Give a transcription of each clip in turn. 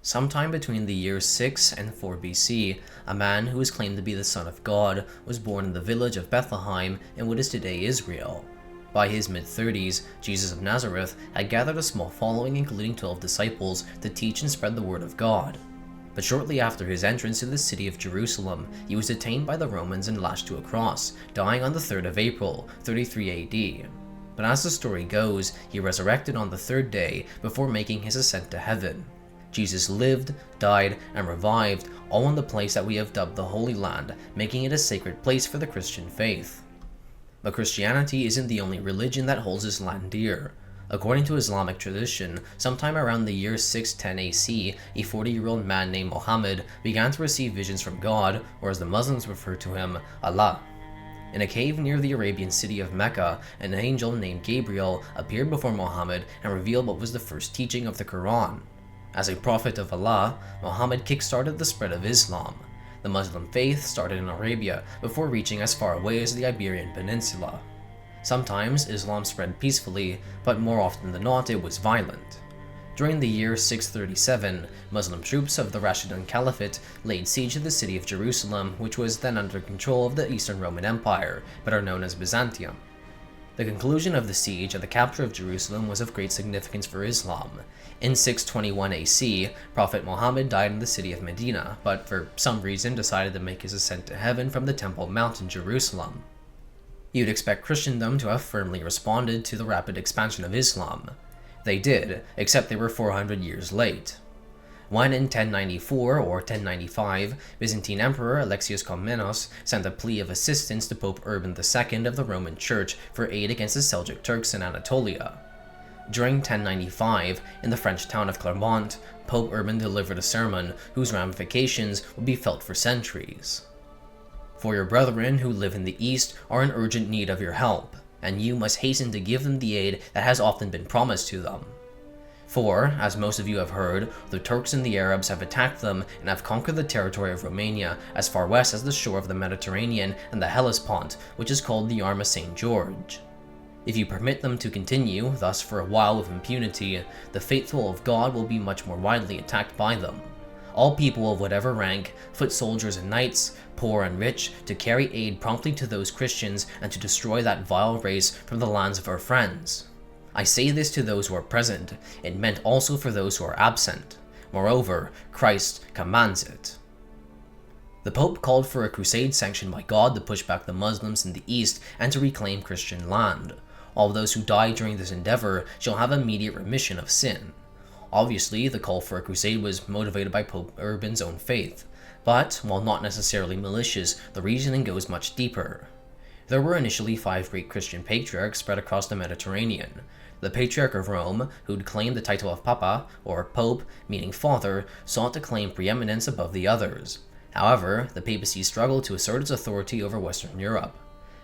Sometime between the years 6 and 4 BC, a man who was claimed to be the Son of God was born in the village of Bethlehem in what is today Israel. By his mid-30s, Jesus of Nazareth had gathered a small following including 12 disciples to teach and spread the word of God. But shortly after his entrance to the city of Jerusalem, he was detained by the Romans and lashed to a cross, dying on the 3rd of April, 33 AD. But as the story goes, he resurrected on the third day before making his ascent to heaven. Jesus lived, died, and revived, all in the place that we have dubbed the Holy Land, making it a sacred place for the Christian faith. But Christianity isn't the only religion that holds this land dear. According to Islamic tradition, sometime around the year 610 AC, a 40-year-old man named Muhammad began to receive visions from God, or as the Muslims refer to him, Allah. In a cave near the Arabian city of Mecca, an angel named Gabriel appeared before Muhammad and revealed what was the first teaching of the Quran. As a prophet of Allah, Muhammad kick-started the spread of Islam. The Muslim faith started in Arabia before reaching as far away as the Iberian Peninsula. Sometimes Islam spread peacefully, but more often than not it was violent. During the year 637, Muslim troops of the Rashidun Caliphate laid siege to the city of Jerusalem, which was then under control of the Eastern Roman Empire, better known as Byzantium. The conclusion of the siege and the capture of Jerusalem was of great significance for Islam. In 621 AC, Prophet Muhammad died in the city of Medina, but for some reason decided to make his ascent to heaven from the Temple Mount in Jerusalem. You'd expect Christendom to have firmly responded to the rapid expansion of Islam. They did, except they were 400 years late. When in 1094 or 1095, Byzantine Emperor Alexius Komnenos sent a plea of assistance to Pope Urban II of the Roman Church for aid against the Seljuk Turks in Anatolia. During 1095, in the French town of Clermont, Pope Urban delivered a sermon whose ramifications would be felt for centuries. For your brethren who live in the East are in urgent need of your help, and you must hasten to give them the aid that has often been promised to them. For, as most of you have heard, the Turks and the Arabs have attacked them and have conquered the territory of Romania as far west as the shore of the Mediterranean and the Hellespont, which is called the Arm of St. George. If you permit them to continue, thus for a while with impunity, the faithful of God will be much more widely attacked by them. All people of whatever rank, foot soldiers and knights, poor and rich, to carry aid promptly to those Christians and to destroy that vile race from the lands of our friends. I say this to those who are present, it meant also for those who are absent. Moreover, Christ commands it. The Pope called for a crusade sanctioned by God to push back the Muslims in the East and to reclaim Christian land. All those who die during this endeavor shall have immediate remission of sin. Obviously, the call for a crusade was motivated by Pope Urban's own faith, but, while not necessarily malicious, the reasoning goes much deeper. There were initially 5 great Christian patriarchs spread across the Mediterranean. The Patriarch of Rome, who'd claimed the title of Papa, or Pope, meaning father, sought to claim preeminence above the others. However, the papacy struggled to assert its authority over Western Europe.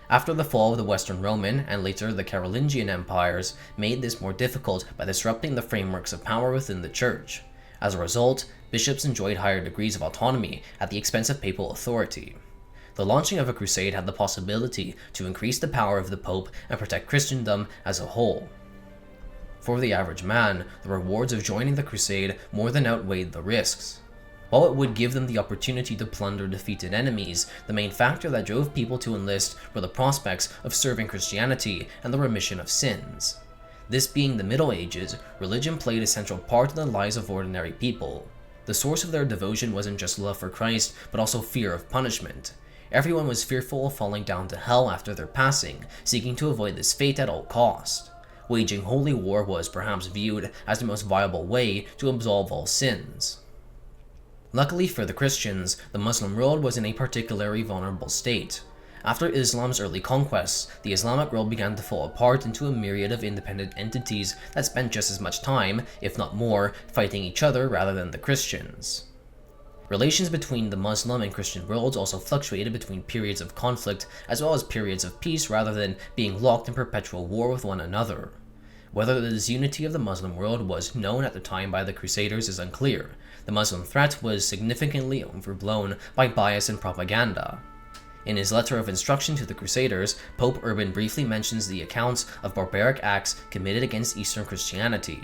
After the fall of the Western Roman and later the Carolingian empires made this more difficult by disrupting the frameworks of power within the church. As a result, bishops enjoyed higher degrees of autonomy at the expense of papal authority. The launching of a crusade had the possibility to increase the power of the Pope and protect Christendom as a whole. For the average man, the rewards of joining the crusade more than outweighed the risks. While it would give them the opportunity to plunder defeated enemies, the main factor that drove people to enlist were the prospects of serving Christianity and the remission of sins. This being the Middle Ages, religion played a central part in the lives of ordinary people. The source of their devotion wasn't just love for Christ, but also fear of punishment. Everyone was fearful of falling down to hell after their passing, seeking to avoid this fate at all cost. Waging holy war was perhaps viewed as the most viable way to absolve all sins. Luckily for the Christians, the Muslim world was in a particularly vulnerable state. After Islam's early conquests, the Islamic world began to fall apart into a myriad of independent entities that spent just as much time, if not more, fighting each other rather than the Christians. Relations between the Muslim and Christian worlds also fluctuated between periods of conflict as well as periods of peace rather than being locked in perpetual war with one another. Whether the disunity of the Muslim world was known at the time by the Crusaders is unclear. The Muslim threat was significantly overblown by bias and propaganda. In his letter of instruction to the Crusaders, Pope Urban briefly mentions the accounts of barbaric acts committed against Eastern Christianity.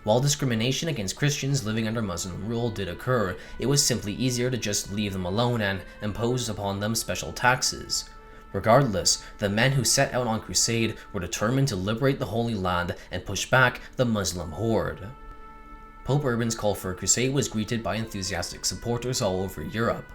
While discrimination against Christians living under Muslim rule did occur, it was simply easier to just leave them alone and impose upon them special taxes. Regardless, the men who set out on crusade were determined to liberate the Holy Land and push back the Muslim horde. Pope Urban's call for a crusade was greeted by enthusiastic supporters all over Europe.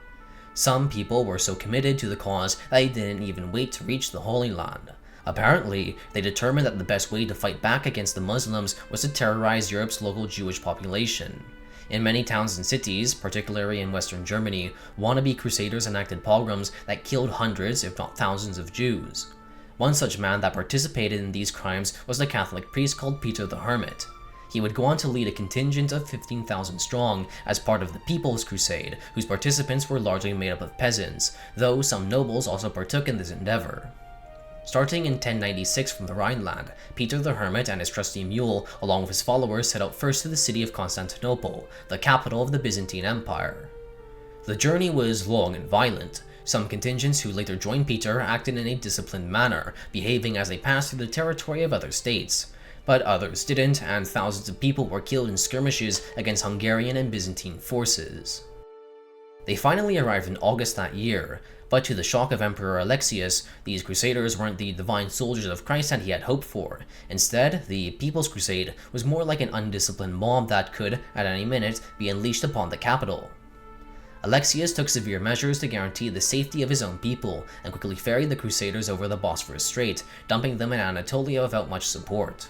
Some people were so committed to the cause that they didn't even wait to reach the Holy Land. Apparently, they determined that the best way to fight back against the Muslims was to terrorize Europe's local Jewish population. In many towns and cities, particularly in Western Germany, wannabe crusaders enacted pogroms that killed hundreds, if not thousands, of Jews. One such man that participated in these crimes was the Catholic priest called Peter the Hermit. He would go on to lead a contingent of 15,000 strong as part of the People's Crusade, whose participants were largely made up of peasants, though some nobles also partook in this endeavor. Starting in 1096 from the Rhineland, Peter the Hermit and his trusty mule, along with his followers, set out first to the city of Constantinople, the capital of the Byzantine Empire. The journey was long and violent. Some contingents who later joined Peter acted in a disciplined manner, behaving as they passed through the territory of other states. But others didn't, and thousands of people were killed in skirmishes against Hungarian and Byzantine forces. They finally arrived in August that year, but to the shock of Emperor Alexius, these crusaders weren't the divine soldiers of Christ that he had hoped for. Instead, the People's Crusade was more like an undisciplined mob that could, at any minute, be unleashed upon the capital. Alexius took severe measures to guarantee the safety of his own people, and quickly ferried the crusaders over the Bosphorus Strait, dumping them in Anatolia without much support.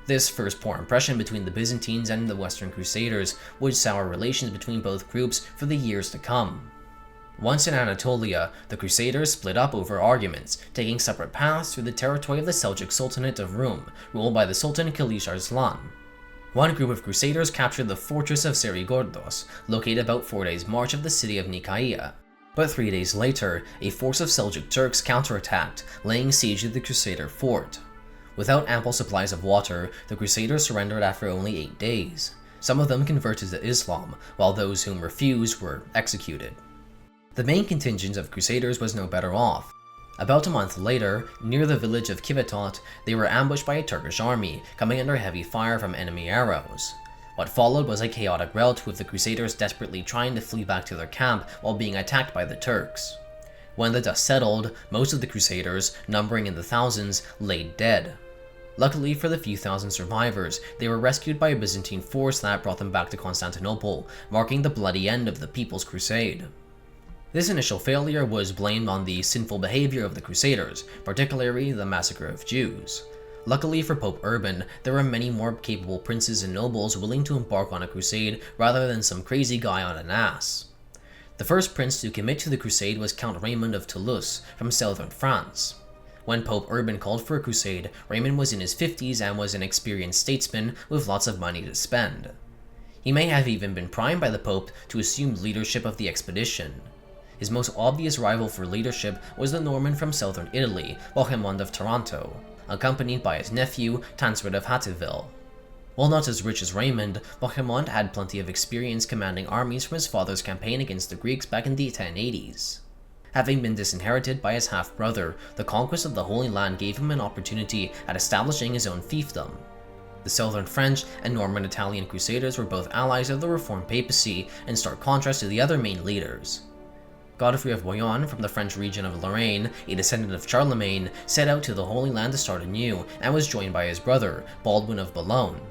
This first poor impression between the Byzantines and the Western Crusaders would sour relations between both groups for the years to come. Once in Anatolia, the Crusaders split up over arguments, taking separate paths through the territory of the Seljuk Sultanate of Rum, ruled by the Sultan Kilish Arslan. One group of Crusaders captured the fortress of Serigordos, located about 4 days' march of the city of Nicaea. But 3 days later, a force of Seljuk Turks counterattacked, laying siege to the Crusader fort. Without ample supplies of water, the Crusaders surrendered after only 8 days. Some of them converted to Islam, while those whom refused were executed. The main contingent of Crusaders was no better off. About a month later, near the village of Kivitot, they were ambushed by a Turkish army, coming under heavy fire from enemy arrows. What followed was a chaotic rout, with the Crusaders desperately trying to flee back to their camp while being attacked by the Turks. When the dust settled, most of the Crusaders, numbering in the thousands, lay dead. Luckily for the few thousand survivors, they were rescued by a Byzantine force that brought them back to Constantinople, marking the bloody end of the People's Crusade. This initial failure was blamed on the sinful behavior of the Crusaders, particularly the massacre of Jews. Luckily for Pope Urban, there were many more capable princes and nobles willing to embark on a crusade rather than some crazy guy on an ass. The first prince to commit to the crusade was Count Raymond of Toulouse from southern France. When Pope Urban called for a crusade, Raymond was in his 50s and was an experienced statesman with lots of money to spend. He may have even been primed by the Pope to assume leadership of the expedition. His most obvious rival for leadership was the Norman from southern Italy, Bohemond of Taranto, accompanied by his nephew, Tancred of Hatteville. While not as rich as Raymond, Bohemond had plenty of experience commanding armies from his father's campaign against the Greeks back in the 1080s. Having been disinherited by his half-brother, the conquest of the Holy Land gave him an opportunity at establishing his own fiefdom. The southern French and Norman Italian Crusaders were both allies of the Reformed papacy, in stark contrast to the other main leaders. Godfrey of Bouillon from the French region of Lorraine, a descendant of Charlemagne, set out to the Holy Land to start anew, and was joined by his brother, Baldwin of Boulogne.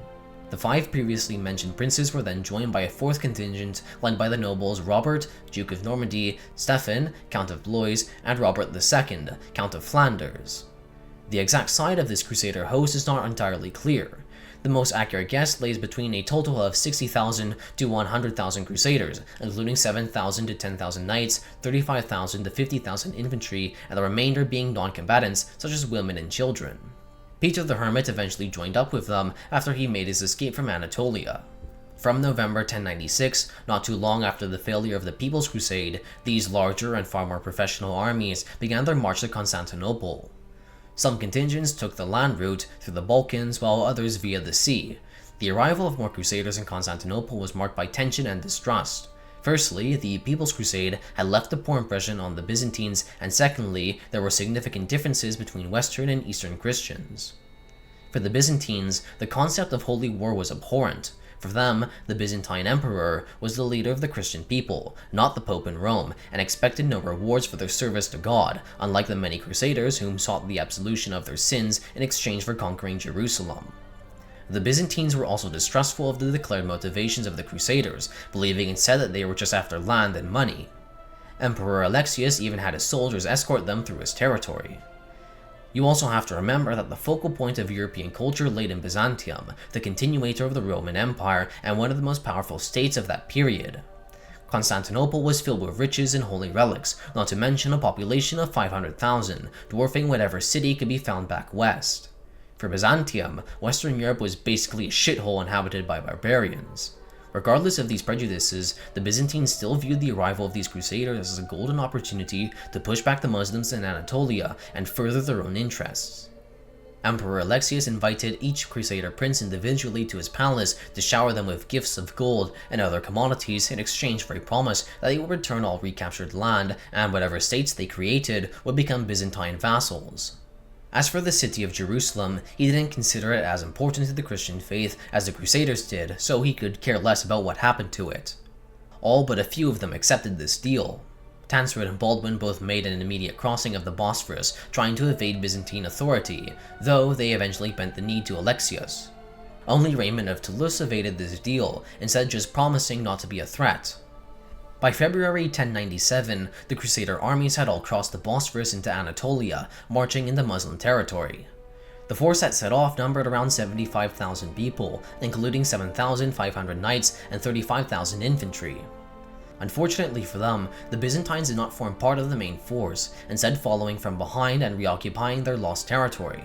The 5 previously mentioned princes were then joined by a 4th contingent led by the nobles Robert, Duke of Normandy, Stephen, Count of Blois, and Robert II, Count of Flanders. The exact side of this crusader host is not entirely clear. The most accurate guess lays between a total of 60,000 to 100,000 crusaders, including 7,000 to 10,000 knights, 35,000 to 50,000 infantry, and the remainder being non-combatants such as women and children. Peter the Hermit eventually joined up with them after he made his escape from Anatolia. From November 1096, not too long after the failure of the People's Crusade, these larger and far more professional armies began their march to Constantinople. Some contingents took the land route through the Balkans, while others via the sea. The arrival of more crusaders in Constantinople was marked by tension and distrust. Firstly, the People's Crusade had left a poor impression on the Byzantines, and secondly, there were significant differences between Western and Eastern Christians. For the Byzantines, the concept of holy war was abhorrent. For them, the Byzantine emperor was the leader of the Christian people, not the Pope in Rome, and expected no rewards for their service to God, unlike the many crusaders whom sought the absolution of their sins in exchange for conquering Jerusalem. The Byzantines were also distrustful of the declared motivations of the Crusaders, believing instead that they were just after land and money. Emperor Alexius even had his soldiers escort them through his territory. You also have to remember that the focal point of European culture laid in Byzantium, the continuator of the Roman Empire and one of the most powerful states of that period. Constantinople was filled with riches and holy relics, not to mention a population of 500,000, dwarfing whatever city could be found back west. For Byzantium, Western Europe was basically a shithole inhabited by barbarians. Regardless of these prejudices, the Byzantines still viewed the arrival of these crusaders as a golden opportunity to push back the Muslims in Anatolia and further their own interests. Emperor Alexius invited each crusader prince individually to his palace to shower them with gifts of gold and other commodities in exchange for a promise that they would return all recaptured land, and whatever states they created would become Byzantine vassals. As for the city of Jerusalem, he didn't consider it as important to the Christian faith as the Crusaders did, so he could care less about what happened to it. All but a few of them accepted this deal. Tancred and Baldwin both made an immediate crossing of the Bosphorus, trying to evade Byzantine authority, though they eventually bent the knee to Alexius. Only Raymond of Toulouse evaded this deal, instead just promising not to be a threat. By February 1097, the Crusader armies had all crossed the Bosphorus into Anatolia, marching into Muslim territory. The force that set off numbered around 75,000 people, including 7,500 knights and 35,000 infantry. Unfortunately for them, the Byzantines did not form part of the main force, instead following from behind and reoccupying their lost territory.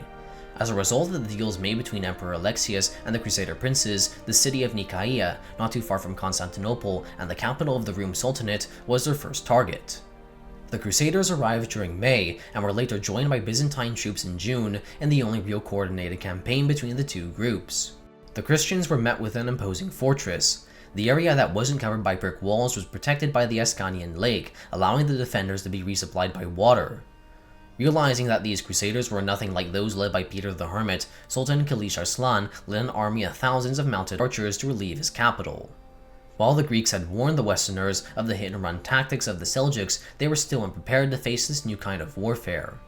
As a result of the deals made between Emperor Alexius and the Crusader princes, the city of Nicaea, not too far from Constantinople and the capital of the Rum Sultanate, was their first target. The Crusaders arrived during May and were later joined by Byzantine troops in June in the only real coordinated campaign between the two groups. The Christians were met with an imposing fortress. The area that wasn't covered by brick walls was protected by the Ascanian Lake, allowing the defenders to be resupplied by water. Realizing that these crusaders were nothing like those led by Peter the Hermit, Sultan Kilish Arslan led an army of thousands of mounted archers to relieve his capital. While the Greeks had warned the Westerners of the hit-and-run tactics of the Seljuks, they were still unprepared to face this new kind of warfare.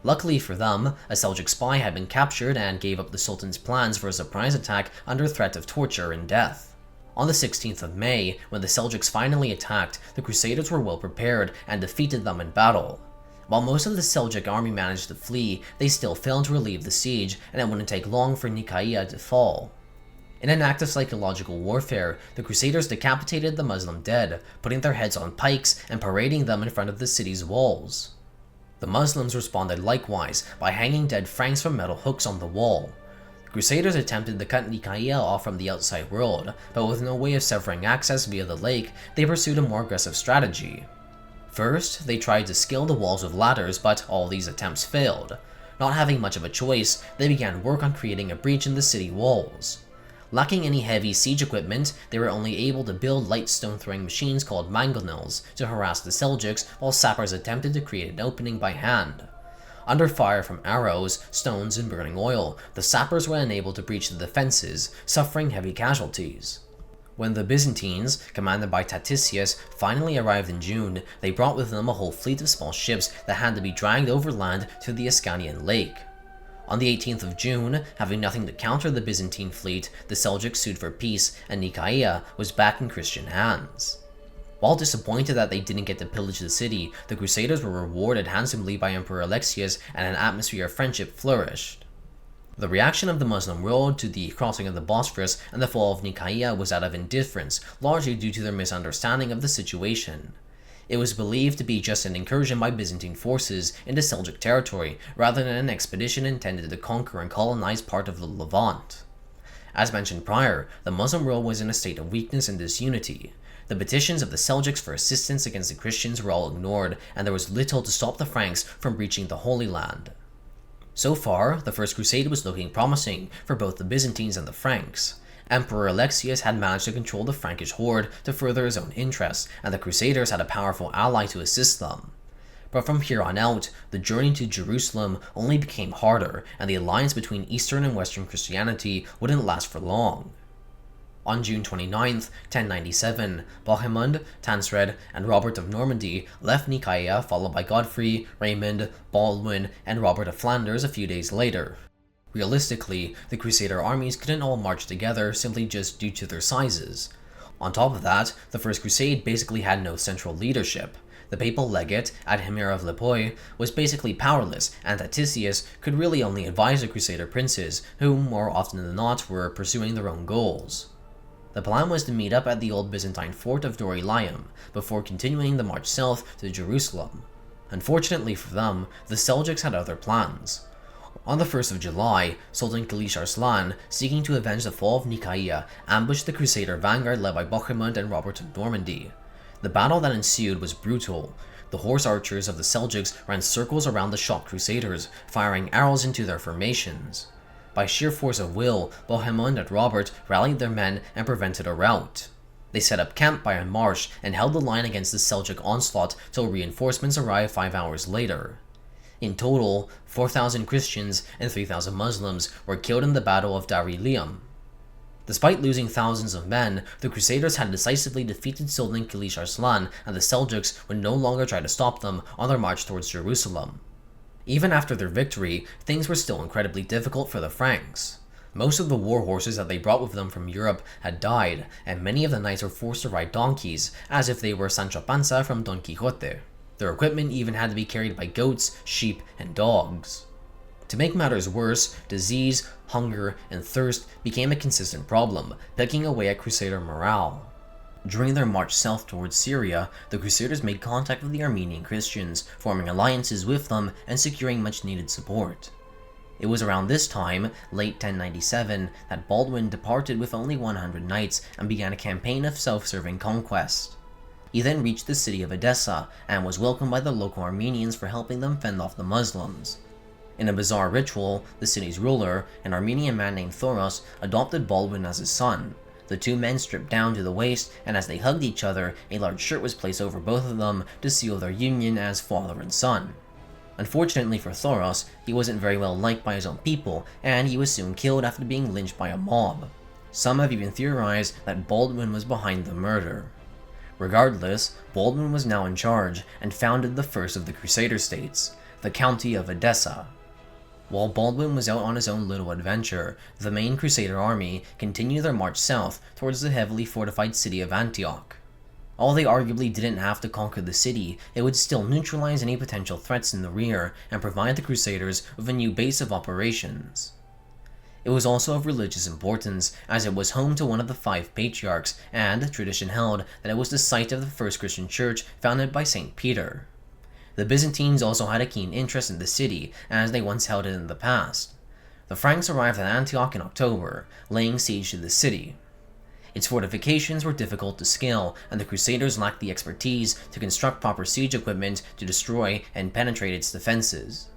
Luckily for them, a Seljuk spy had been captured and gave up the Sultan's plans for a surprise attack under threat of torture and death. On the 16th of May, when the Seljuks finally attacked, the Crusaders were well prepared and defeated them in battle. While most of the Seljuk army managed to flee, they still failed to relieve the siege, and it wouldn't take long for Nicaea to fall. In an act of psychological warfare, the Crusaders decapitated the Muslim dead, putting their heads on pikes and parading them in front of the city's walls. The Muslims responded likewise by hanging dead Franks from metal hooks on the wall. The Crusaders attempted to cut Nicaea off from the outside world, but with no way of severing access via the lake, they pursued a more aggressive strategy. First, they tried to scale the walls with ladders, but all these attempts failed. Not having much of a choice, they began work on creating a breach in the city walls. Lacking any heavy siege equipment, they were only able to build light stone-throwing machines called mangonels to harass the Seljuks, while sappers attempted to create an opening by hand. Under fire from arrows, stones, and burning oil, the sappers were unable to breach the defenses, suffering heavy casualties. When the Byzantines, commanded by Taticius, finally arrived in June, they brought with them a whole fleet of small ships that had to be dragged overland to the Ascanian Lake. On the 18th of June, having nothing to counter the Byzantine fleet, the Seljuks sued for peace, and Nicaea was back in Christian hands. While disappointed that they didn't get to pillage the city, the Crusaders were rewarded handsomely by Emperor Alexius, and an atmosphere of friendship flourished. The reaction of the Muslim world to the crossing of the Bosphorus and the fall of Nicaea was that of indifference, largely due to their misunderstanding of the situation. It was believed to be just an incursion by Byzantine forces into Seljuk territory, rather than an expedition intended to conquer and colonize part of the Levant. As mentioned prior, the Muslim world was in a state of weakness and disunity. The petitions of the Seljuks for assistance against the Christians were all ignored, and there was little to stop the Franks from reaching the Holy Land. So far, the First Crusade was looking promising for both the Byzantines and the Franks. Emperor Alexius had managed to control the Frankish horde to further his own interests, and the Crusaders had a powerful ally to assist them. But from here on out, the journey to Jerusalem only became harder, and the alliance between Eastern and Western Christianity wouldn't last for long. On June 29th, 1097, Bohemond, Tancred, and Robert of Normandy left Nicaea, followed by Godfrey, Raymond, Baldwin, and Robert of Flanders a few days later. Realistically, the Crusader armies couldn't all march together simply just due to their sizes. On top of that, the First Crusade basically had no central leadership. The papal legate, Adhemir of Lipoi, was basically powerless, and Tatisius could really only advise the Crusader princes, who more often than not were pursuing their own goals. The plan was to meet up at the old Byzantine fort of Dorylaeum, before continuing the march south to Jerusalem. Unfortunately for them, the Seljuks had other plans. On the 1st of July, Sultan Kilish Arslan, seeking to avenge the fall of Nicaea, ambushed the Crusader vanguard led by Bohemond and Robert of Normandy. The battle that ensued was brutal. The horse archers of the Seljuks ran circles around the shocked Crusaders, firing arrows into their formations. By sheer force of will, Bohemond and Robert rallied their men and prevented a rout. They set up camp by a marsh and held the line against the Seljuk onslaught till reinforcements arrived 5 hours later. In total, 4,000 Christians and 3,000 Muslims were killed in the Battle of Dorylaeum. Despite losing thousands of men, the Crusaders had decisively defeated Sultan Kilish Arslan, and the Seljuks would no longer try to stop them on their march towards Jerusalem. Even after their victory, things were still incredibly difficult for the Franks. Most of the war horses that they brought with them from Europe had died, and many of the knights were forced to ride donkeys, as if they were Sancho Panza from Don Quixote. Their equipment even had to be carried by goats, sheep, and dogs. To make matters worse, disease, hunger, and thirst became a consistent problem, picking away at Crusader morale. During their march south towards Syria, the Crusaders made contact with the Armenian Christians, forming alliances with them and securing much-needed support. It was around this time, late 1097, that Baldwin departed with only 100 knights and began a campaign of self-serving conquest. He then reached the city of Edessa and was welcomed by the local Armenians for helping them fend off the Muslims. In a bizarre ritual, the city's ruler, an Armenian man named Thoros, adopted Baldwin as his son. The two men stripped down to the waist, and as they hugged each other, a large shirt was placed over both of them to seal their union as father and son. Unfortunately for Thoros, he wasn't very well liked by his own people, and he was soon killed after being lynched by a mob. Some have even theorized that Baldwin was behind the murder. Regardless, Baldwin was now in charge, and founded the first of the Crusader states, the County of Edessa. While Baldwin was out on his own little adventure, the main Crusader army continued their march south towards the heavily fortified city of Antioch. While they arguably didn't have to conquer the city, it would still neutralize any potential threats in the rear and provide the Crusaders with a new base of operations. It was also of religious importance, as it was home to one of the 5 patriarchs, and tradition held that it was the site of the first Christian church founded by St. Peter. The Byzantines also had a keen interest in the city, as they once held it in the past. The Franks arrived at Antioch in October, laying siege to the city. Its fortifications were difficult to scale, and the Crusaders lacked the expertise to construct proper siege equipment to destroy and penetrate its defenses.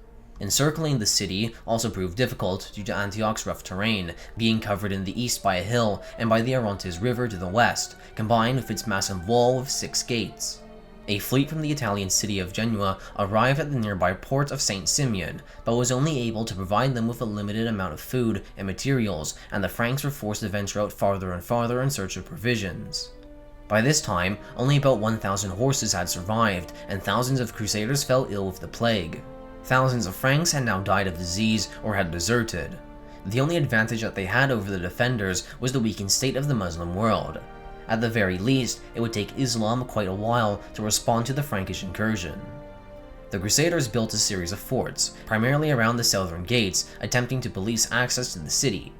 Encircling the city also proved difficult due to Antioch's rough terrain, being covered in the east by a hill and by the Orontes River to the west, combined with its massive wall with 6 gates. A fleet from the Italian city of Genoa arrived at the nearby port of St. Simeon, but was only able to provide them with a limited amount of food and materials, and the Franks were forced to venture out farther and farther in search of provisions. By this time, only about 1,000 horses had survived, and thousands of Crusaders fell ill with the plague. Thousands of Franks had now died of disease or had deserted. The only advantage that they had over the defenders was the weakened state of the Muslim world. At the very least, it would take Islam quite a while to respond to the Frankish incursion. The Crusaders built a series of forts, primarily around the southern gates, attempting to police access to the city.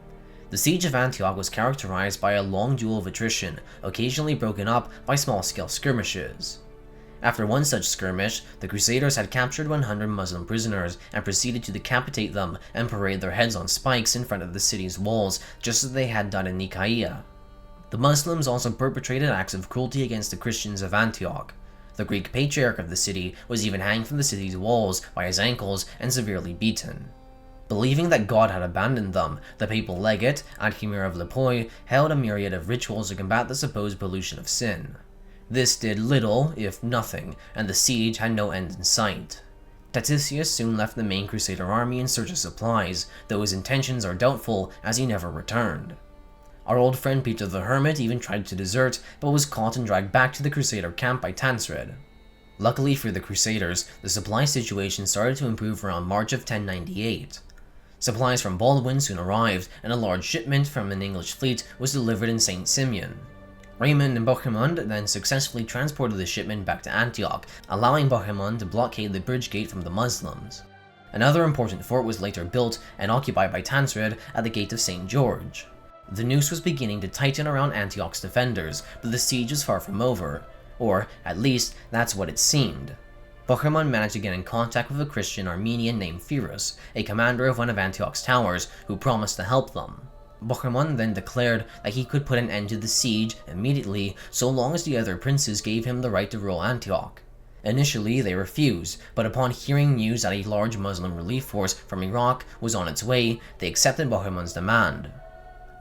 The siege of Antioch was characterized by a long duel of attrition, occasionally broken up by small-scale skirmishes. After one such skirmish, the Crusaders had captured 100 Muslim prisoners and proceeded to decapitate them and parade their heads on spikes in front of the city's walls, just as they had done in Nicaea. The Muslims also perpetrated acts of cruelty against the Christians of Antioch. The Greek patriarch of the city was even hanged from the city's walls by his ankles and severely beaten. Believing that God had abandoned them, the papal legate, Adhemir of Lipoi, held a myriad of rituals to combat the supposed pollution of sin. This did little, if nothing, and the siege had no end in sight. Taticius soon left the main Crusader army in search of supplies, though his intentions are doubtful as he never returned. Our old friend Peter the Hermit even tried to desert, but was caught and dragged back to the Crusader camp by Tancred. Luckily for the Crusaders, the supply situation started to improve around March of 1098. Supplies from Baldwin soon arrived, and a large shipment from an English fleet was delivered in St. Simeon. Raymond and Bohemond then successfully transported the shipment back to Antioch, allowing Bohemond to blockade the bridge gate from the Muslims. Another important fort was later built and occupied by Tancred at the Gate of St. George. The noose was beginning to tighten around Antioch's defenders, but the siege was far from over, or at least that's what it seemed. Bohemond managed to get in contact with a Christian Armenian named Phillips, a commander of one of Antioch's towers, who promised to help them. Bohemond then declared that he could put an end to the siege immediately so long as the other princes gave him the right to rule Antioch. Initially they refused, but upon hearing news that a large Muslim relief force from Iraq was on its way, they accepted Bohemond's demand.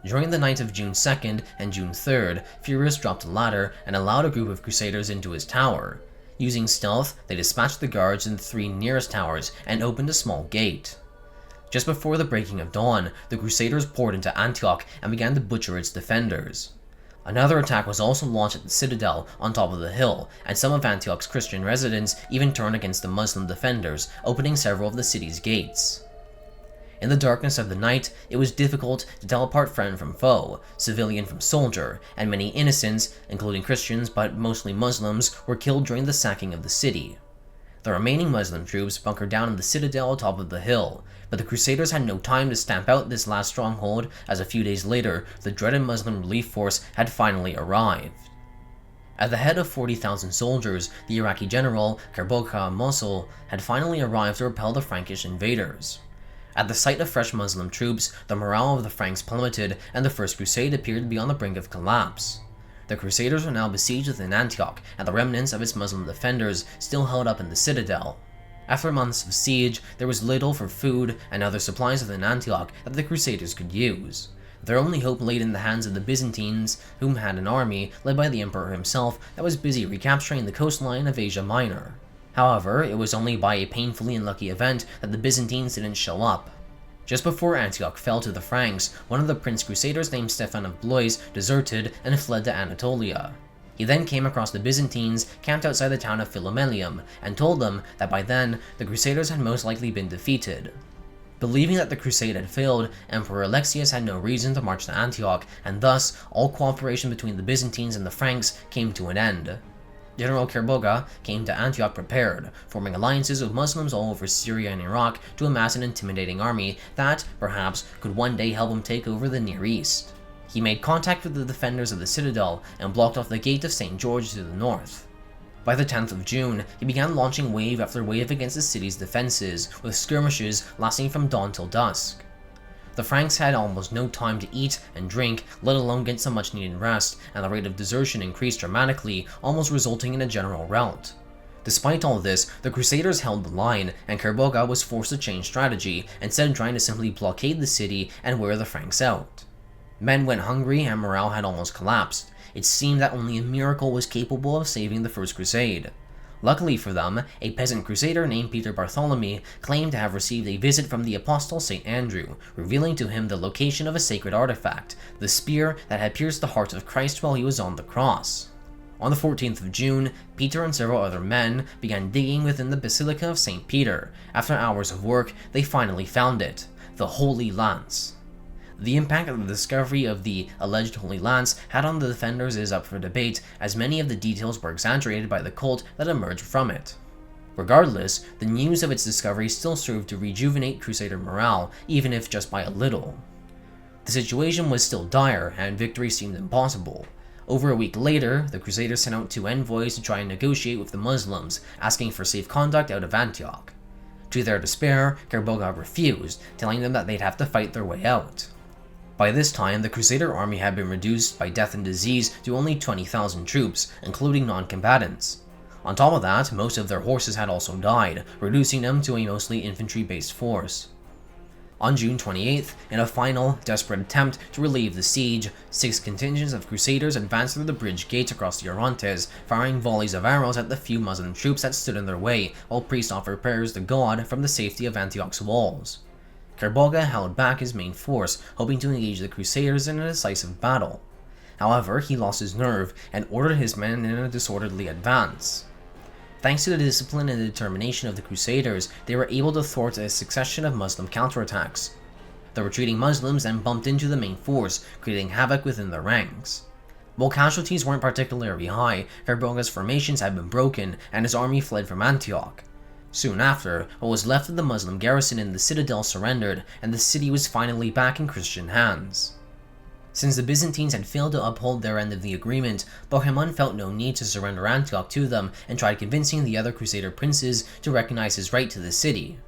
During the night of June 2nd and June 3rd, Phillips dropped a ladder and allowed a group of Crusaders into his tower. Using stealth, they dispatched the guards in the 3 nearest towers and opened a small gate. Just before the breaking of dawn, the Crusaders poured into Antioch and began to butcher its defenders. Another attack was also launched at the citadel on top of the hill, and some of Antioch's Christian residents even turned against the Muslim defenders, opening several of the city's gates. In the darkness of the night, it was difficult to tell apart friend from foe, civilian from soldier, and many innocents, including Christians but mostly Muslims, were killed during the sacking of the city. The remaining Muslim troops bunkered down in the citadel atop of the hill, but the Crusaders had no time to stamp out this last stronghold, as a few days later, the dreaded Muslim relief force had finally arrived. At the head of 40,000 soldiers, the Iraqi general Kerboga Mosul had finally arrived to repel the Frankish invaders. At the sight of fresh Muslim troops, the morale of the Franks plummeted, and the First Crusade appeared to be on the brink of collapse. The Crusaders were now besieged within Antioch, and the remnants of its Muslim defenders still held up in the citadel. After months of siege, there was little for food and other supplies within Antioch that the Crusaders could use. Their only hope laid in the hands of the Byzantines, whom had an army, led by the Emperor himself, that was busy recapturing the coastline of Asia Minor. However, it was only by a painfully unlucky event that the Byzantines didn't show up. Just before Antioch fell to the Franks, one of the Prince Crusaders named Stephen of Blois deserted and fled to Anatolia. He then came across the Byzantines camped outside the town of Philomelium and told them that by then the Crusaders had most likely been defeated. Believing that the crusade had failed, Emperor Alexius had no reason to march to Antioch, and thus all cooperation between the Byzantines and the Franks came to an end. General Kerboga came to Antioch prepared, forming alliances with Muslims all over Syria and Iraq to amass an intimidating army that, perhaps, could one day help him take over the Near East. He made contact with the defenders of the citadel and blocked off the Gate of St. George to the north. By the 10th of June, he began launching wave after wave against the city's defenses, with skirmishes lasting from dawn till dusk. The Franks had almost no time to eat and drink, let alone get some much needed rest, and the rate of desertion increased dramatically, almost resulting in a general rout. Despite all this, the Crusaders held the line, and Kerboga was forced to change strategy, instead of trying to simply blockade the city and wear the Franks out. Men went hungry and morale had almost collapsed. It seemed that only a miracle was capable of saving the First Crusade. Luckily for them, a peasant crusader named Peter Bartholomew claimed to have received a visit from the apostle St. Andrew, revealing to him the location of a sacred artifact, the spear that had pierced the heart of Christ while he was on the cross. On the 14th of June, Peter and several other men began digging within the Basilica of St. Peter. After hours of work, they finally found it, the Holy Lance. The impact that the discovery of the alleged Holy Lance had on the defenders is up for debate, as many of the details were exaggerated by the cult that emerged from it. Regardless, the news of its discovery still served to rejuvenate Crusader morale, even if just by a little. The situation was still dire, and victory seemed impossible. Over a week later, the Crusaders sent out 2 envoys to try and negotiate with the Muslims, asking for safe conduct out of Antioch. To their despair, Kerboga refused, telling them that they'd have to fight their way out. By this time, the Crusader army had been reduced by death and disease to only 20,000 troops, including non-combatants. On top of that, most of their horses had also died, reducing them to a mostly infantry-based force. On June 28th, in a final, desperate attempt to relieve the siege, 6 contingents of Crusaders advanced through the bridge gates across the Orontes, firing volleys of arrows at the few Muslim troops that stood in their way, while priests offered prayers to God from the safety of Antioch's walls. Kerboga held back his main force, hoping to engage the Crusaders in a decisive battle. However, he lost his nerve and ordered his men in a disorderly advance. Thanks to the discipline and determination of the Crusaders, they were able to thwart a succession of Muslim counterattacks. The retreating Muslims then bumped into the main force, creating havoc within their ranks. While casualties weren't particularly high, Kerboga's formations had been broken and his army fled from Antioch. Soon after, what was left of the Muslim garrison in the citadel surrendered, and the city was finally back in Christian hands. Since the Byzantines had failed to uphold their end of the agreement, Bohemond felt no need to surrender Antioch to them and tried convincing the other Crusader princes to recognize his right to the city.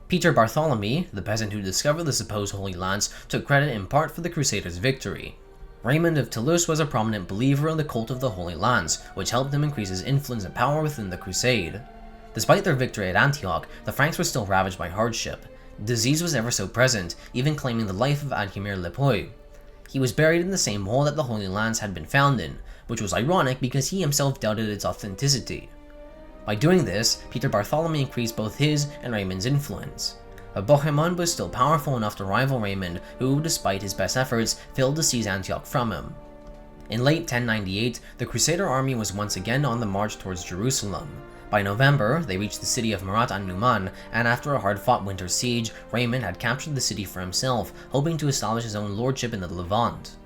Peter Bartholomew, the peasant who discovered the supposed Holy Lands, took credit in part for the Crusaders' victory. Raymond of Toulouse was a prominent believer in the cult of the Holy Lands, which helped him increase his influence and power within the Crusade. Despite their victory at Antioch, the Franks were still ravaged by hardship. Disease was ever so present, even claiming the life of Adhemir Lepoy. He was buried in the same hole that the Holy Lands had been found in, which was ironic because he himself doubted its authenticity. By doing this, Peter Bartholomew increased both his and Raymond's influence. But Bohemond was still powerful enough to rival Raymond, who, despite his best efforts, failed to seize Antioch from him. In late 1098, the Crusader army was once again on the march towards Jerusalem. By November, they reached the city of Murat an-Numan, and after a hard-fought winter siege, Raymond had captured the city for himself, hoping to establish his own lordship in the Levant.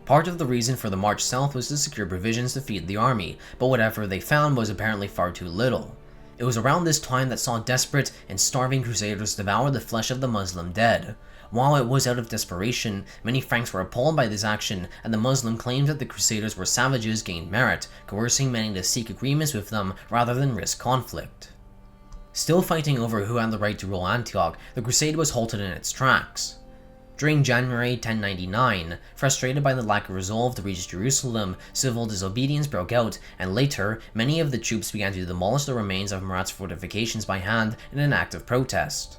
Part of the reason for the march south was to secure provisions to feed the army, but whatever they found was apparently far too little. It was around this time that saw desperate and starving Crusaders devour the flesh of the Muslim dead. While it was out of desperation, many Franks were appalled by this action, and the Muslim claims that the Crusaders were savages gained merit, coercing many to seek agreements with them rather than risk conflict. Still fighting over who had the right to rule Antioch, the crusade was halted in its tracks. During January 1099, frustrated by the lack of resolve to reach Jerusalem, civil disobedience broke out, and later, many of the troops began to demolish the remains of Murat's fortifications by hand in an act of protest.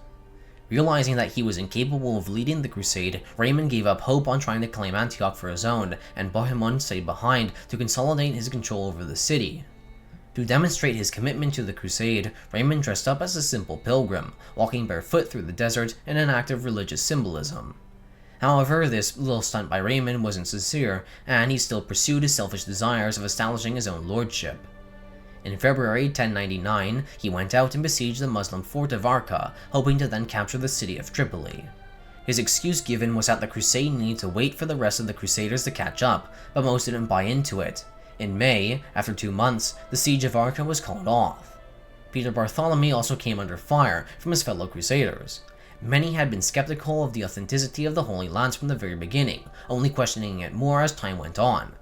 Realizing that he was incapable of leading the crusade, Raymond gave up hope on trying to claim Antioch for his own, and Bohemond stayed behind to consolidate his control over the city. To demonstrate his commitment to the crusade, Raymond dressed up as a simple pilgrim, walking barefoot through the desert in an act of religious symbolism. However, this little stunt by Raymond wasn't sincere, and he still pursued his selfish desires of establishing his own lordship. In February 1099, he went out and besieged the Muslim fort of Arca, hoping to then capture the city of Tripoli. His excuse given was that the crusade needed to wait for the rest of the Crusaders to catch up, but most didn't buy into it. In May, after 2 months, the siege of Arca was called off. Peter Bartholomew also came under fire from his fellow Crusaders. Many had been skeptical of the authenticity of the Holy Lands from the very beginning, only questioning it more as time went on.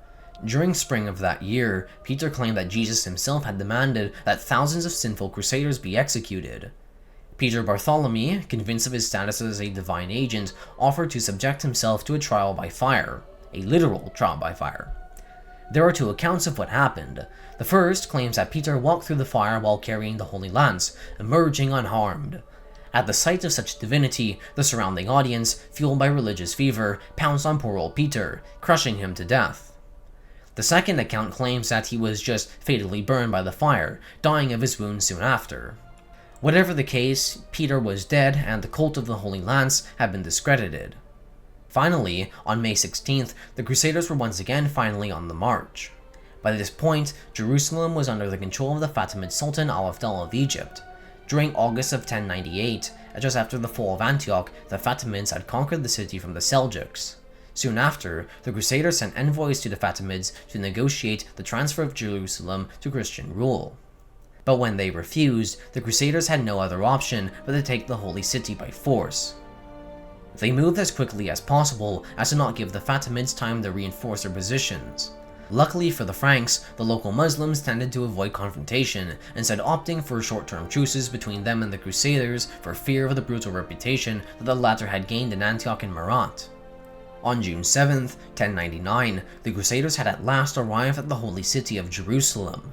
During spring of that year, Peter claimed that Jesus himself had demanded that thousands of sinful Crusaders be executed. Peter Bartholomew, convinced of his status as a divine agent, offered to subject himself to a trial by fire, a literal trial by fire. There are 2 accounts of what happened. The first claims that Peter walked through the fire while carrying the Holy Lance, emerging unharmed. At the sight of such divinity, the surrounding audience, fueled by religious fever, pounced on poor old Peter, crushing him to death. The second account claims that he was just fatally burned by the fire, dying of his wounds soon after. Whatever the case, Peter was dead and the cult of the Holy Lance had been discredited. Finally, on May 16th, the Crusaders were once again finally on the march. By this point, Jerusalem was under the control of the Fatimid Sultan Al-Afdal of Egypt. During August of 1098, just after the fall of Antioch, the Fatimids had conquered the city from the Seljuks. Soon after, the Crusaders sent envoys to the Fatimids to negotiate the transfer of Jerusalem to Christian rule. But when they refused, the Crusaders had no other option but to take the holy city by force. They moved as quickly as possible as to not give the Fatimids time to reinforce their positions. Luckily for the Franks, the local Muslims tended to avoid confrontation, instead opting for short-term truces between them and the Crusaders for fear of the brutal reputation that the latter had gained in Antioch and Murat. On June 7th, 1099, the Crusaders had at last arrived at the holy city of Jerusalem.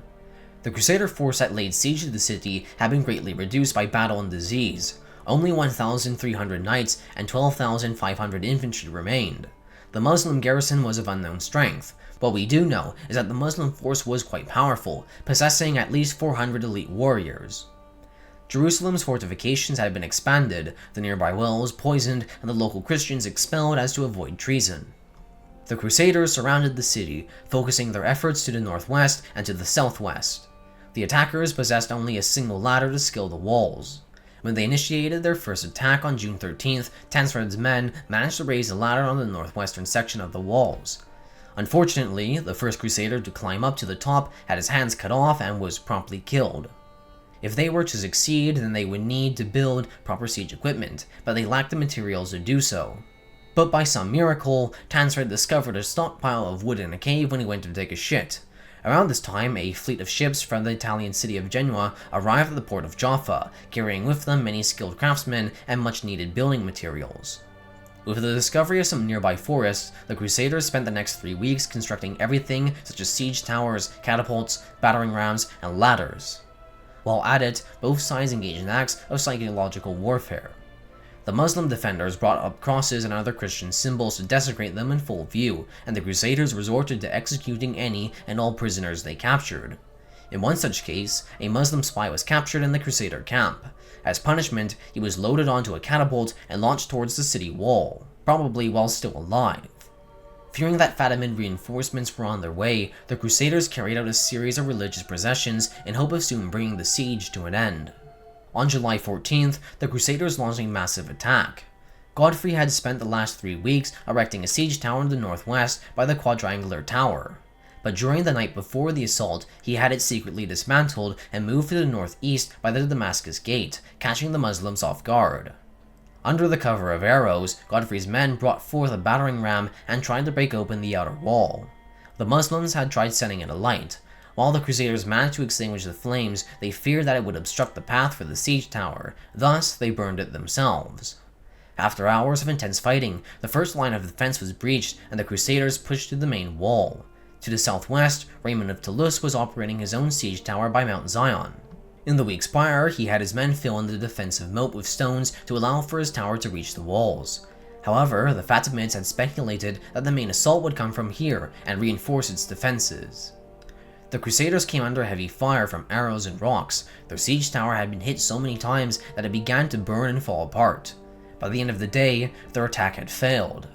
The Crusader force that laid siege to the city had been greatly reduced by battle and disease. Only 1,300 knights and 12,500 infantry remained. The Muslim garrison was of unknown strength. What we do know is that the Muslim force was quite powerful, possessing at least 400 elite warriors. Jerusalem's fortifications had been expanded, the nearby wells poisoned, and the local Christians expelled as to avoid treason. The Crusaders surrounded the city, focusing their efforts to the northwest and to the southwest. The attackers possessed only a single ladder to scale the walls. When they initiated their first attack on June 13th, Tancred's men managed to raise a ladder on the northwestern section of the walls. Unfortunately, the first Crusader to climb up to the top had his hands cut off and was promptly killed. If they were to succeed, then they would need to build proper siege equipment, but they lacked the materials to do so. But by some miracle, Tancred discovered a stockpile of wood in a cave when he went to take a shit. Around this time, a fleet of ships from the Italian city of Genoa arrived at the port of Jaffa, carrying with them many skilled craftsmen and much-needed building materials. With the discovery of some nearby forests, the Crusaders spent the next 3 weeks constructing everything such as siege towers, catapults, battering rams, and ladders. While at it, both sides engaged in acts of psychological warfare. The Muslim defenders brought up crosses and other Christian symbols to desecrate them in full view, and the Crusaders resorted to executing any and all prisoners they captured. In one such case, a Muslim spy was captured in the Crusader camp. As punishment, he was loaded onto a catapult and launched towards the city wall, probably while still alive. Fearing that Fatimid reinforcements were on their way, the Crusaders carried out a series of religious processions in hope of soon bringing the siege to an end. On July 14th, the Crusaders launched a massive attack. Godfrey had spent the last 3 weeks erecting a siege tower in the northwest by the quadrangular tower. But during the night before the assault, he had it secretly dismantled and moved to the northeast by the Damascus Gate, catching the Muslims off guard. Under the cover of arrows, Godfrey's men brought forth a battering ram and tried to break open the outer wall. The Muslims had tried setting it alight. While the Crusaders managed to extinguish the flames, they feared that it would obstruct the path for the siege tower, thus they burned it themselves. After hours of intense fighting, the first line of defense was breached and the Crusaders pushed to the main wall. To the southwest, Raymond of Toulouse was operating his own siege tower by Mount Zion. In the weeks prior, he had his men fill in the defensive moat with stones to allow for his tower to reach the walls. However, the Fatimids had speculated that the main assault would come from here and reinforce its defenses. The Crusaders came under heavy fire from arrows and rocks. Their siege tower had been hit so many times that it began to burn and fall apart. By the end of the day, their attack had failed.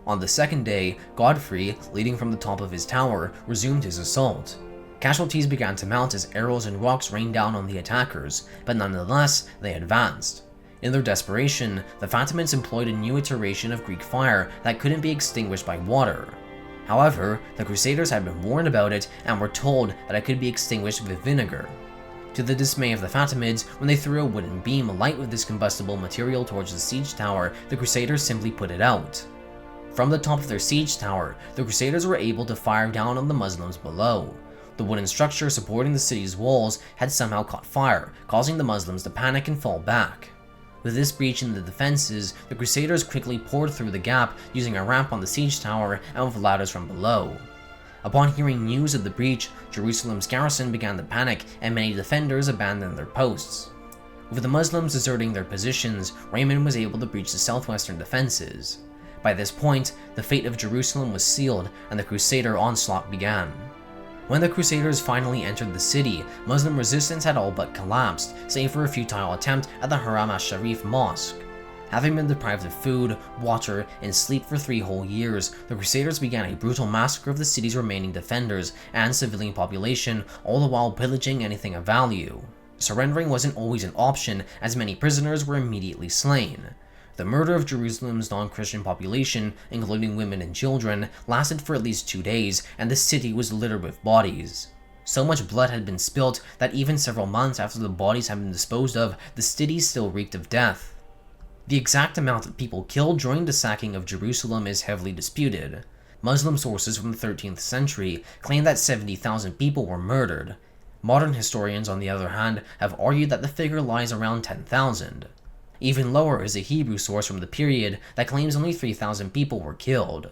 On the second day, Godfrey, leading from the top of his tower, resumed his assault. Casualties began to mount as arrows and rocks rained down on the attackers, but nonetheless, they advanced. In their desperation, the Fatimids employed a new iteration of Greek fire that couldn't be extinguished by water. However, the Crusaders had been warned about it and were told that it could be extinguished with vinegar. To the dismay of the Fatimids, when they threw a wooden beam alight with this combustible material towards the siege tower, the Crusaders simply put it out. From the top of their siege tower, the Crusaders were able to fire down on the Muslims below. The wooden structure supporting the city's walls had somehow caught fire, causing the Muslims to panic and fall back. With this breach in the defenses, the Crusaders quickly poured through the gap using a ramp on the siege tower and with ladders from below. Upon hearing news of the breach, Jerusalem's garrison began to panic and many defenders abandoned their posts. With the Muslims deserting their positions, Raymond was able to breach the southwestern defenses. By this point, the fate of Jerusalem was sealed and the Crusader onslaught began. When the Crusaders finally entered the city, Muslim resistance had all but collapsed, save for a futile attempt at the Haram al-Sharif mosque. Having been deprived of food, water, and sleep for 3 whole years, the Crusaders began a brutal massacre of the city's remaining defenders and civilian population, all the while pillaging anything of value. Surrendering wasn't always an option, as many prisoners were immediately slain. The murder of Jerusalem's non-Christian population, including women and children, lasted for at least 2 days, and the city was littered with bodies. So much blood had been spilt that even several months after the bodies had been disposed of, the city still reeked of death. The exact amount of people killed during the sacking of Jerusalem is heavily disputed. Muslim sources from the 13th century claim that 70,000 people were murdered. Modern historians, on the other hand, have argued that the figure lies around 10,000. Even lower is a Hebrew source from the period that claims only 3,000 people were killed.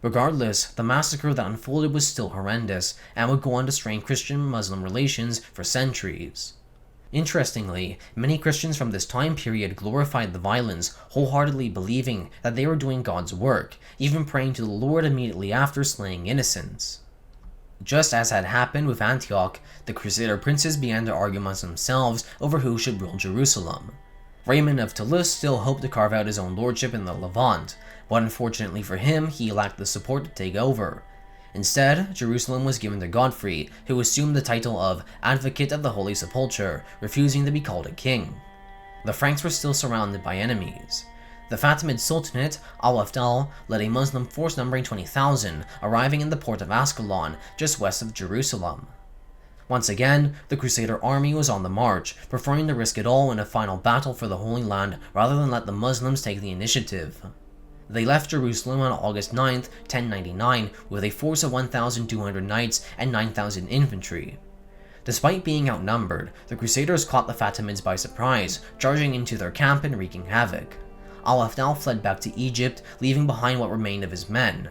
Regardless, the massacre that unfolded was still horrendous and would go on to strain Christian-Muslim relations for centuries. Interestingly, many Christians from this time period glorified the violence, wholeheartedly believing that they were doing God's work, even praying to the Lord immediately after slaying innocents. Just as had happened with Antioch, the Crusader princes began to argue amongst themselves over who should rule Jerusalem. Raymond of Toulouse still hoped to carve out his own lordship in the Levant, but unfortunately for him, he lacked the support to take over. Instead, Jerusalem was given to Godfrey, who assumed the title of Advocate of the Holy Sepulchre, refusing to be called a king. The Franks were still surrounded by enemies. The Fatimid Sultanate, Al-Afdal, led a Muslim force numbering 20,000, arriving in the port of Ascalon, just west of Jerusalem. Once again, the Crusader army was on the march, preferring to risk it all in a final battle for the Holy Land rather than let the Muslims take the initiative. They left Jerusalem on August 9, 1099, with a force of 1,200 knights and 9,000 infantry. Despite being outnumbered, the Crusaders caught the Fatimids by surprise, charging into their camp and wreaking havoc. Al-Afdal fled back to Egypt, leaving behind what remained of his men.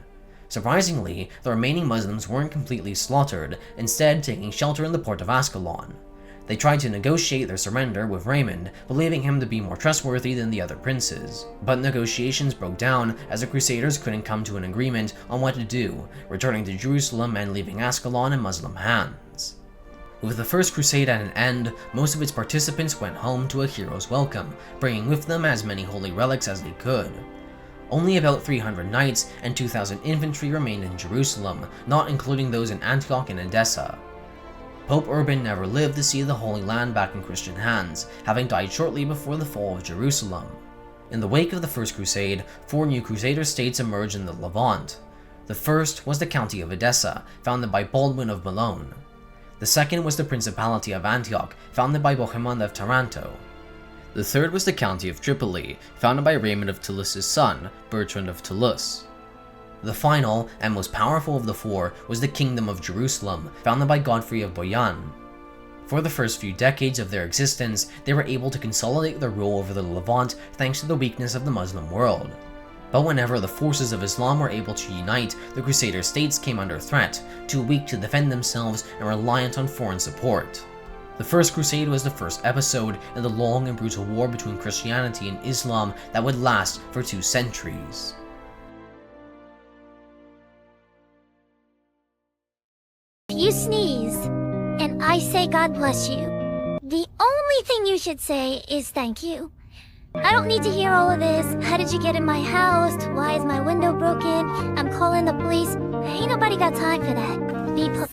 Surprisingly, the remaining Muslims weren't completely slaughtered, instead taking shelter in the port of Ascalon. They tried to negotiate their surrender with Raymond, believing him to be more trustworthy than the other princes. But negotiations broke down as the Crusaders couldn't come to an agreement on what to do, returning to Jerusalem and leaving Ascalon in Muslim hands. With the First Crusade at an end, most of its participants went home to a hero's welcome, bringing with them as many holy relics as they could. Only about 300 knights and 2,000 infantry remained in Jerusalem, not including those in Antioch and Edessa. Pope Urban never lived to see the Holy Land back in Christian hands, having died shortly before the fall of Jerusalem. In the wake of the First Crusade, 4 new Crusader states emerged in the Levant. The first was the County of Edessa, founded by Baldwin of Boulogne. The second was the Principality of Antioch, founded by Bohemond of Taranto. The third was the County of Tripoli, founded by Raymond of Toulouse's son, Bertrand of Toulouse. The final, and most powerful of the 4, was the Kingdom of Jerusalem, founded by Godfrey of Bouillon. For the first few decades of their existence, they were able to consolidate their rule over the Levant thanks to the weakness of the Muslim world. But whenever the forces of Islam were able to unite, the Crusader states came under threat, too weak to defend themselves and reliant on foreign support. The First Crusade was the first episode in the long and brutal war between Christianity and Islam that would last for 2 centuries. If you sneeze, and I say God bless you, the only thing you should say is thank you. I don't need to hear all of this. How did you get in my house? Why is my window broken? I'm calling the police. Ain't nobody got time for that. Be